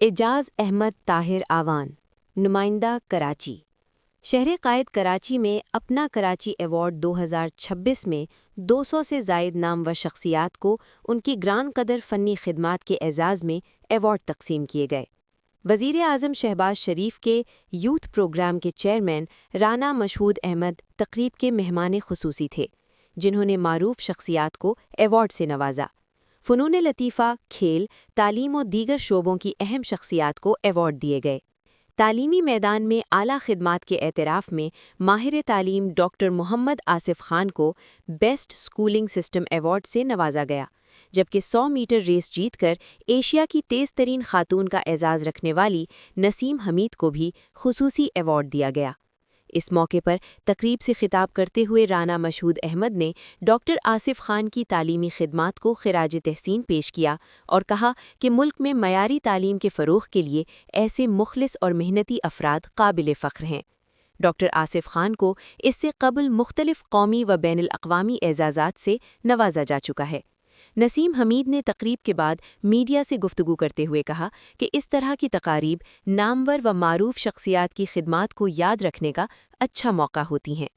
اعجاز احمد طاہر آوان، نمائندہ کراچی۔ شہر قائد کراچی میں اپنا کراچی ایوارڈ 2026 میں 200 سے زائد نامور شخصیات کو ان کی گران قدر فنی خدمات کے اعزاز میں ایوارڈ تقسیم کیے گئے۔ وزیر اعظم شہباز شریف کے یوتھ پروگرام کے چیئرمین رانا مشہود احمد تقریب کے مہمان خصوصی تھے، جنہوں نے معروف شخصیات کو ایوارڈ سے نوازا۔ فنون لطیفہ، کھیل، تعلیم و دیگر شعبوں کی اہم شخصیات کو ایوارڈ دیے گئے۔ تعلیمی میدان میں اعلیٰ خدمات کے اعتراف میں ماہر تعلیم ڈاکٹر محمد آصف خان کو بیسٹ اسکولنگ سسٹم ایوارڈ سے نوازا گیا، جبکہ 100 میٹر ریس جیت کر ایشیا کی تیز ترین خاتون کا اعزاز رکھنے والی نسیم حمید کو بھی خصوصی ایوارڈ دیا گیا۔ اس موقع پر تقریب سے خطاب کرتے ہوئے رانا مشہود احمد نے ڈاکٹر آصف خان کی تعلیمی خدمات کو خراج تحسین پیش کیا اور کہا کہ ملک میں معیاری تعلیم کے فروغ کے لیے ایسے مخلص اور محنتی افراد قابل فخر ہیں۔ ڈاکٹر آصف خان کو اس سے قبل مختلف قومی و بین الاقوامی اعزازات سے نوازا جا چکا ہے۔ نسیم حمید نے تقریب کے بعد میڈیا سے گفتگو کرتے ہوئے کہا کہ اس طرح کی تقاریب نامور و معروف شخصیات کی خدمات کو یاد رکھنے کا اچھا موقع ہوتی ہیں۔